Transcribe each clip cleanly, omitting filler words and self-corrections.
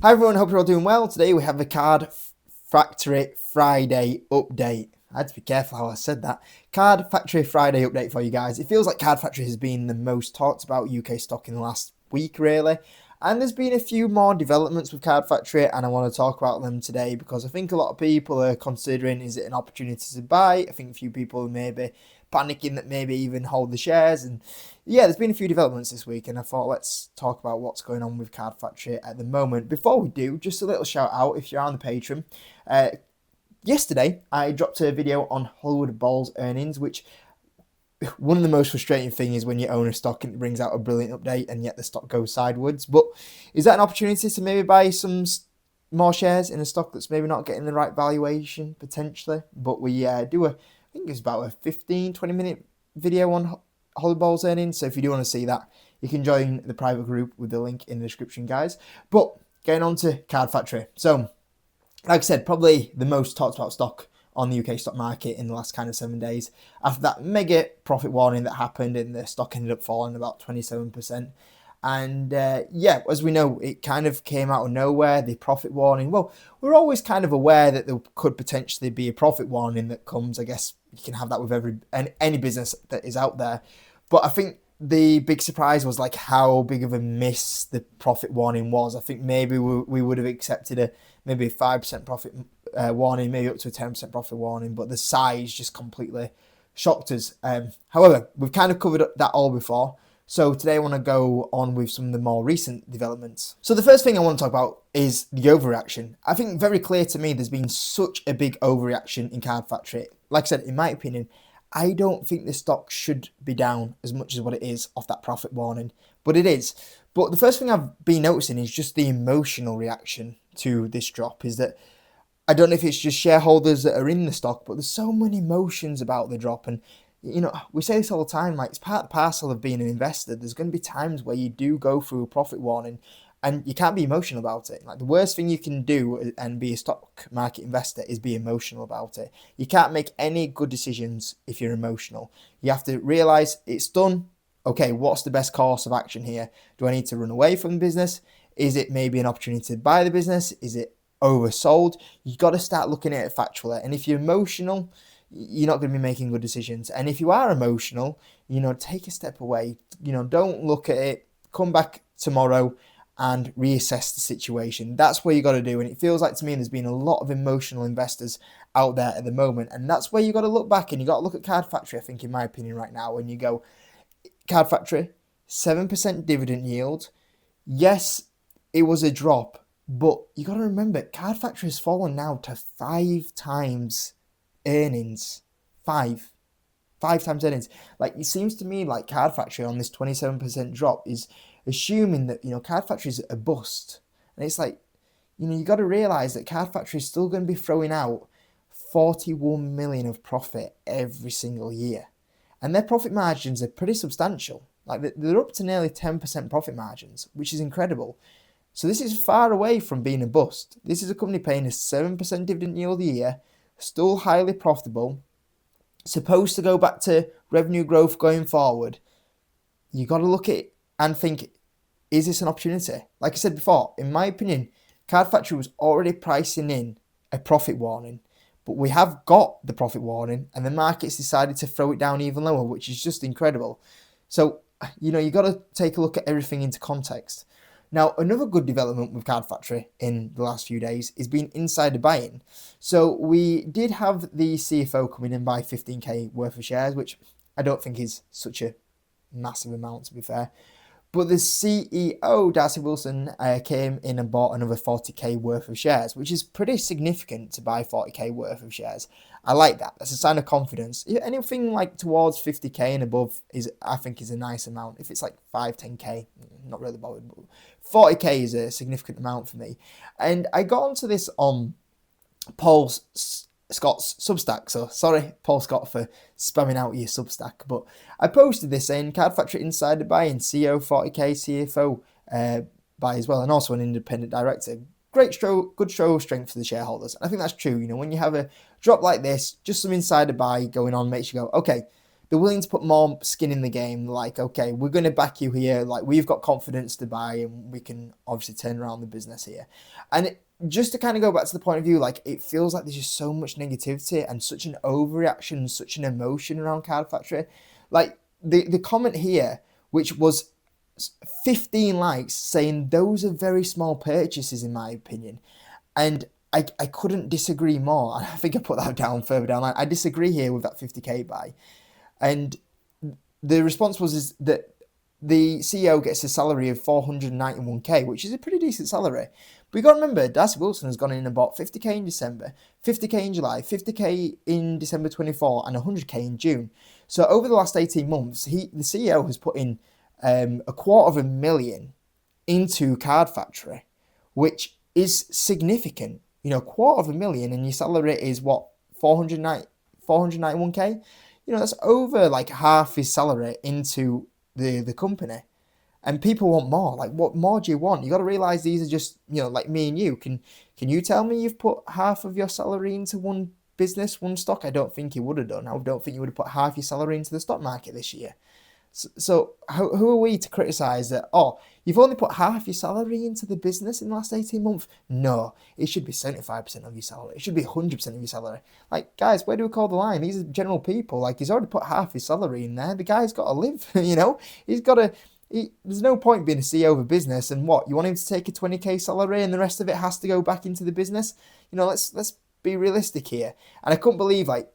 Hi everyone, hope you're all doing well. Today we have a Card Factory Friday update. I had to be careful how I said that. Card Factory Friday update for you guys. It feels like Card Factory has been the most talked about UK stock in the last week, really. And there's been a few more developments with Card Factory, and I want to talk about them today because I think a lot of people are considering, is it an opportunity to buy? I think a few people are maybe panicking that maybe even hold the shares. And yeah, there's been a few developments this week, and I thought let's talk about what's going on with Card Factory at the moment. Before we do, just a little shout out if you're on the Patreon. Yesterday, I dropped a video on Hollywood Ball's earnings, which one of the most frustrating things is when you own a stock and it brings out a brilliant update and yet the stock goes sideways. But is that an opportunity to maybe buy some more shares in a stock that's maybe not getting the right valuation potentially? But we do I think it's about a 15-20 minute video on Hollywood Ball's earnings. So if you do want to see that, you can join the private group with the link in the description, guys. But getting on to Card Factory. So like I said, probably the most talked about stock on the UK stock market in the last kind of 7 days. After that mega profit warning that happened and the stock ended up falling about 27%. And yeah, as we know, it kind of came out of nowhere, the profit warning. Well, we're always kind of aware that there could potentially be a profit warning that comes. I guess you can have that with any business that is out there. But I think the big surprise was like how big of a miss the profit warning was. I think maybe we would have accepted maybe a 5% profit warning, maybe up to a 10% profit warning, but the size just completely shocked us. However, we've kind of covered that all before. So today I want to go on with some of the more recent developments. So the first thing I want to talk about is the overreaction. I think very clear to me there's been such a big overreaction in Card Factory. Like I said, in my opinion, I don't think the stock should be down as much as what it is off that profit warning, but it is. But the first thing I've been noticing is just the emotional reaction to this drop. Is that I don't know if it's just shareholders that are in the stock, but there's so many emotions about the drop. And, you know, we say this all the time, like it's part and parcel of being an investor. There's going to be times where you do go through a profit warning and you can't be emotional about it. Like the worst thing you can do and be a stock market investor is be emotional about it. You can't make any good decisions if you're emotional. You have to realize it's done. Okay, what's the best course of action here? Do I need to run away from the business? Is it maybe an opportunity to buy the business? Is it oversold? You've got to start looking at it factually. And if you're emotional, you're not going to be making good decisions. And if you are emotional, take a step away. Don't look at it. Come back tomorrow and reassess the situation. That's what you got to do. And it feels like to me there's been a lot of emotional investors out there at the moment. And that's where you got to look back and you got to look at Card Factory, I think, in my opinion, right now, when you go, Card Factory, 7% dividend yield. Yes, it was a drop, but you got to remember, Card Factory has fallen now to 5 times earnings. Five times earnings. Like, it seems to me like Card Factory on this 27% drop is assuming that, Card Factory is a bust. And it's like, you got to realize that Card Factory is still going to be throwing out 41 million of profit every single year. And their profit margins are pretty substantial. Like, they're up to nearly 10% profit margins, which is incredible. So this is far away from being a bust. This is a company paying a 7% dividend yield a year, still highly profitable, supposed to go back to revenue growth going forward. You got to look at it and think, is this an opportunity? Like I said before, in my opinion, Card Factory was already pricing in a profit warning, but we have got the profit warning and the market's decided to throw it down even lower, which is just incredible. So, you got to take a look at everything into context. Now, another good development with Card Factory in the last few days is been insider buying. So we did have the CFO come in and buy 15k worth of shares, which I don't think is such a massive amount, to be fair. But the CEO, Darcy Wilson, came in and bought another 40k worth of shares, which is pretty significant to buy 40k worth of shares. I like that. That's a sign of confidence. Anything like towards 50k and above I think is a nice amount. If it's like 10k, not really bothered. But 40k is a significant amount for me. And I got onto this on Paul Scott's Substack. So sorry, Paul Scott, for spamming out your Substack. But I posted this saying Card Factory insider buying, CEO 40k, CFO buy as well, and also an independent director. Good show of strength for the shareholders. And I think that's true. When you have a drop like this, just some insider buy going on makes you go, okay, they're willing to put more skin in the game. Like, okay, we're going to back you here. Like, we've got confidence to buy, and we can obviously turn around the business here. And just to kind of go back to the point of view, like, it feels like there's just so much negativity and such an overreaction, such an emotion around Card Factory. Like, the comment here, which was 15 likes, saying those are very small purchases in my opinion. And I couldn't disagree more. I think I put that down further down. I disagree here with that 50k buy. And the response was is that the CEO gets a salary of 491k, which is a pretty decent salary. But you got to remember, Darcy Wilson has gone in and bought 50k in December, 50k in July, 50k in December 24, and 100k in June. So over the last 18 months, the CEO has put in $250,000 into Card Factory, which is significant. You know, $250,000 and your salary is what, 491k? You know, that's over like half his salary into the company. And people want more. Like, what more do you want? You got to realize these are just, you know, like me and you. Can you tell me you've put half of your salary into one business, one stock? I don't think you would have done. I don't think you would have put half your salary into the stock market this year. So who are we to criticise that, oh, you've only put half your salary into the business in the last 18 months? No, it should be 75% of your salary. It should be 100% of your salary. Like, guys, where do we call the line? These are general people. Like, he's already put half his salary in there. The guy's got to live, you know? He's got to... there's no point being a CEO of a business and what? You want him to take a 20k salary and the rest of it has to go back into the business? You know, let's be realistic here. And I couldn't believe, like,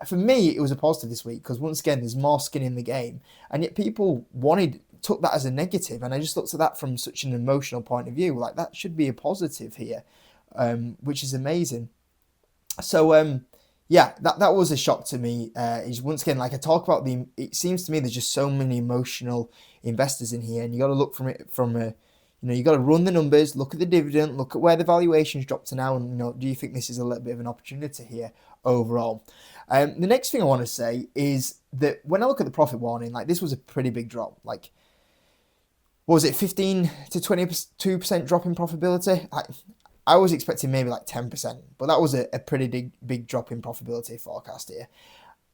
for me, it was a positive this week because once again, there's more skin in the game, and yet people took that as a negative, and I just looked at that from such an emotional point of view. Like, that should be a positive here, which is amazing. So yeah, that was a shock to me. Is once again, like I talk about it seems to me there's just so many emotional investors in here, and you got to look from it from a. You know, you got to run the numbers, look at the dividend, look at where the valuation's dropped to now, and, you know, do you think this is a little bit of an opportunity here overall? The next thing I want to say is that when I look at the profit warning, like, this was a pretty big drop. Like, what was it, 15 to 22% drop in profitability? I was expecting maybe like 10%, but that was a pretty big drop in profitability forecast here.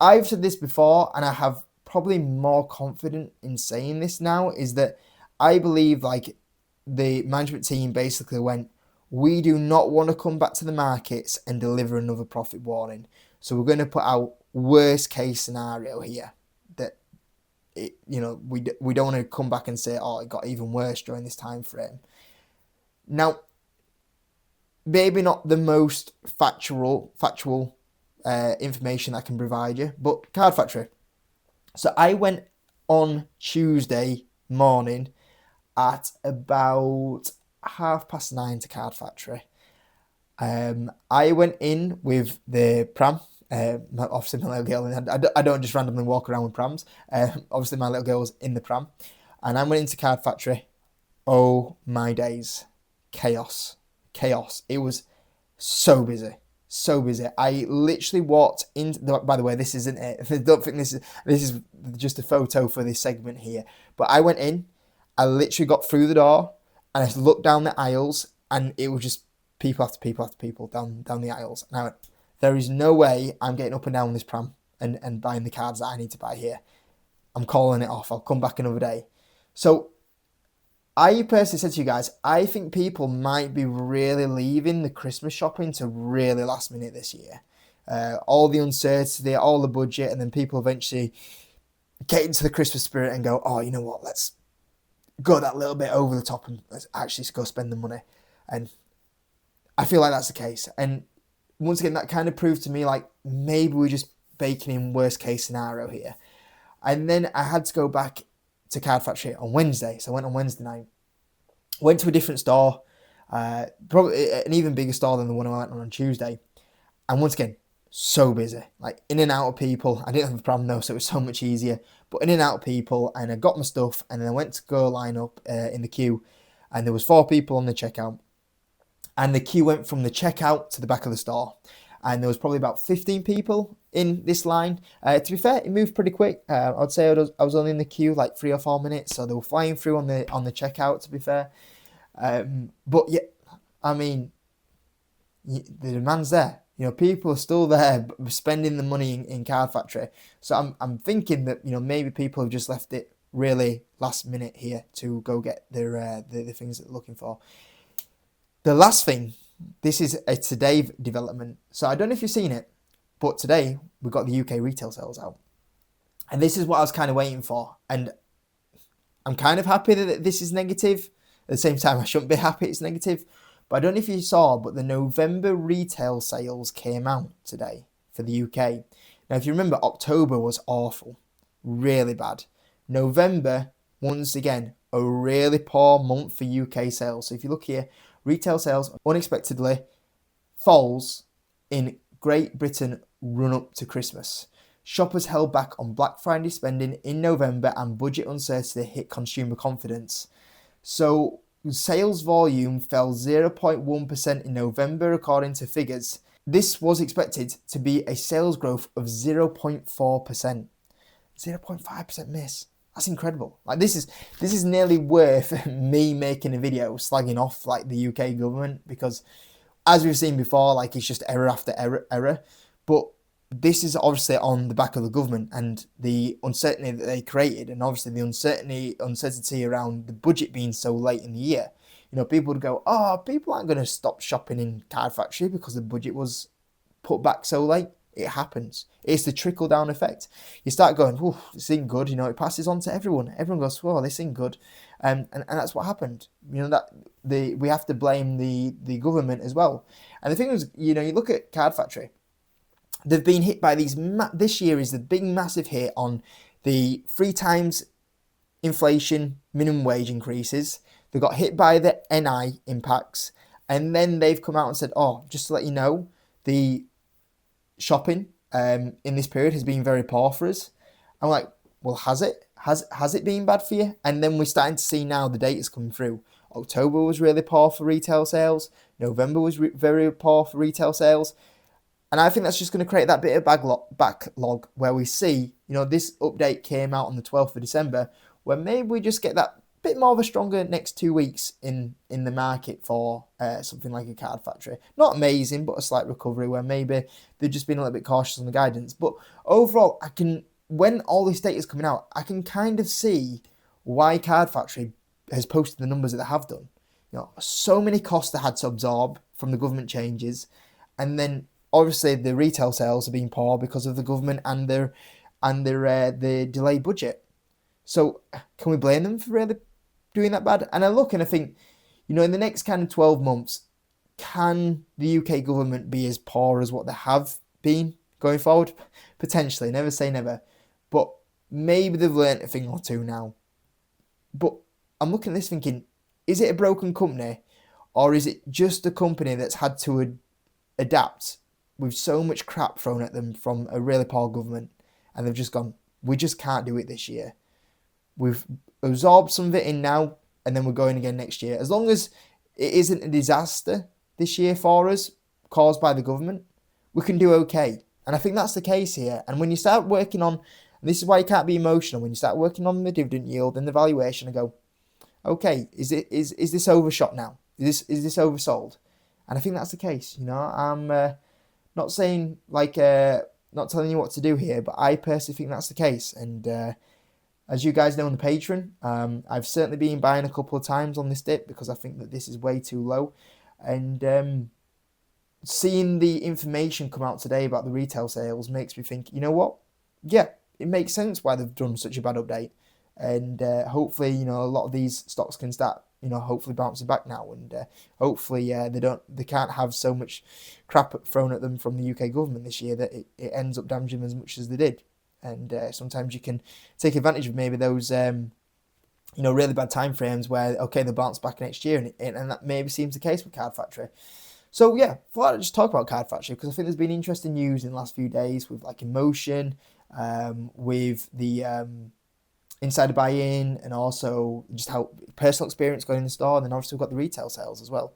I've said this before, and I have probably more confident in saying this now, is that I believe, like, the management team basically went, we do not want to come back to the markets and deliver another profit warning. So we're going to put out worst case scenario here, that you know, we don't want to come back and say, oh, it got even worse during this time frame. Now, maybe not the most factual information I can provide you, but Card Factory. So I went on Tuesday morning at about 9:30 to Card Factory. I went in with the pram. Obviously, my little girl. I don't just randomly walk around with prams. Obviously, my little girl was in the pram, and I went into Card Factory. Oh my days, chaos. It was so busy. I literally walked in. By the way, this isn't it. I don't think this is just a photo for this segment here. But I went in. I literally got through the door, and I looked down the aisles, and it was just people after people down the aisles. And I went, there is no way I'm getting up and down this pram and buying the cards that I need to buy here. I'm calling it off. I'll come back another day. So I personally said to you guys, I think people might be really leaving the Christmas shopping to really last minute this year. All the uncertainty, all the budget, and then people eventually get into the Christmas spirit and go, oh, you know what, let's go that little bit over the top and let's actually go spend the money. And I feel like that's the case. And once again, that kind of proved to me like maybe we're just baking in worst case scenario here. And then I had to go back to Card Factory on Wednesday. So I went on Wednesday night. Went to a different store, probably an even bigger store than the one I went on Tuesday. And once again, so busy. Like, in and out of people. I didn't have a problem though, so it was so much easier. But in and out of people, and I got my stuff, and then I went to go line up in the queue, and there was 4 people on the checkout. And the queue went from the checkout to the back of the store. And there was probably about 15 people in this line. To be fair, it moved pretty quick. I'd say I was only in the queue like 3 or 4 minutes, so they were flying through on the checkout, to be fair. But yeah, I mean, the demand's there. People are still there spending the money in Card Factory. So I'm thinking that maybe people have just left it really last minute here to go get their the things that they're looking for. The last thing, this is a today development. So I don't know if you've seen it, but today we got the UK retail sales out, and this is what I was kind of waiting for. And I'm kind of happy that this is negative. At the same time, I shouldn't be happy it's negative. But I don't know if you saw, but the November retail sales came out today for the UK. Now, if you remember, October was awful, really bad. November, once again, a really poor month for UK sales. So if you look here, retail sales unexpectedly falls in Great Britain run up to Christmas. Shoppers held back on Black Friday spending in November and budget uncertainty hit consumer confidence. So sales volume fell 0.1% in November according to figures. This was expected to be a sales growth of 0.4%. 0.5% miss. That's incredible. Like this is nearly worth me making a video slagging off like the UK government, because as we've seen before, like it's just error after error. But this is obviously on the back of the government and the uncertainty that they created, and obviously the uncertainty around the budget being so late in the year. People would go, oh, people aren't going to stop shopping in Card Factory because the budget was put back so late. It happens. It's the trickle down effect. You start going, oh, this ain't good. It passes on to everyone. Everyone goes, oh, this ain't good, and that's what happened. We have to blame the government as well. And the thing is, you look at Card Factory. They've been hit by these. This year is the big massive hit on the 3 times inflation minimum wage increases. They got hit by the NI impacts, and then they've come out and said, oh, just to let you know, the shopping in this period has been very poor for us. I'm like, well, has it? Has it been bad for you? And then we're starting to see now the data's coming through. October was really poor for retail sales. November was very poor for retail sales. And I think that's just going to create that bit of backlog where we see, this update came out on the 12th of December, where maybe we just get that bit more of a stronger next 2 weeks in the market for something like a Card Factory. Not amazing, but a slight recovery where maybe they've just been a little bit cautious on the guidance. But overall, when all this data is coming out, I can kind of see why Card Factory has posted the numbers that they have done. So many costs they had to absorb from the government changes, and then obviously the retail sales have been poor because of the government and the delayed budget. So can we blame them for really doing that bad? And I look and I think, in the next kind of 12 months, can the UK government be as poor as what they have been going forward? Potentially, never say never. But maybe they've learnt a thing or two now. But I'm looking at this thinking, is it a broken company, or is it just a company that's had to adapt with so much crap thrown at them from a really poor government, and they've just gone, we just can't do it this year. We've absorbed some of it in now, and then we're going again next year. As long as it isn't a disaster this year for us, caused by the government, we can do okay. And I think that's the case here. And when you start working on, and this is why you can't be emotional, when you start working on the dividend yield and the valuation and go, okay, is this overshot now? Is this oversold? And I think that's the case. I'm not saying not telling you what to do here, but I personally think that's the case. And as you guys know on the Patreon, I've certainly been buying a couple of times on this dip because I think that this is way too low. And seeing the information come out today about the retail sales makes me think, you know what? Yeah, it makes sense why they've done such a bad update. And hopefully, a lot of these stocks can start, hopefully bouncing back now. And hopefully they can't have so much crap thrown at them from the UK government this year that it ends up damaging them as much as they did. And sometimes you can take advantage of maybe those, really bad time frames where, okay, they'll bounce back next year. And that maybe seems the case with Card Factory. So, yeah, thought I'd just talk about Card Factory because I think there's been interesting news in the last few days with like Emotion, with the insider buy-in, and also just how personal experience going in the store. And then obviously we've got the retail sales as well.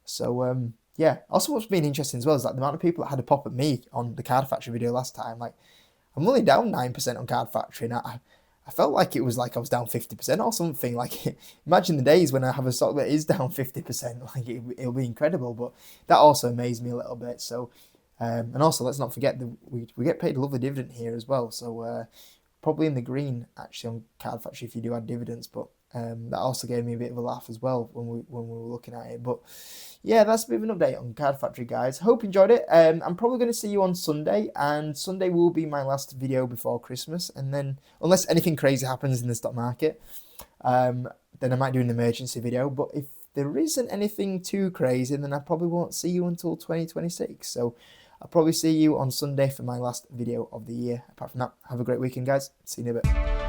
So, yeah, also what's been interesting as well is like the amount of people that had a pop at me on the Card Factory video last time. Like, I'm only down 9% on Card Factory, and I felt like it was like I was down 50% or something. Like, imagine the days when I have a stock that is down 50%. Like, it'll be incredible. But that also amazed me a little bit. So, And also, let's not forget that we get paid a lovely dividend here as well. So probably in the green actually on Card Factory if you do add dividends, but that also gave me a bit of a laugh as well when we were looking at it. But yeah, that's a bit of an update on Card Factory, guys. Hope you enjoyed it. I'm probably going to see you on Sunday, and Sunday will be my last video before Christmas. And then, unless anything crazy happens in the stock market, then I might do an emergency video. But if there isn't anything too crazy, then I probably won't see you until 2026. So I'll probably see you on Sunday for my last video of the year. Apart from that, have a great weekend, guys. See you in a bit.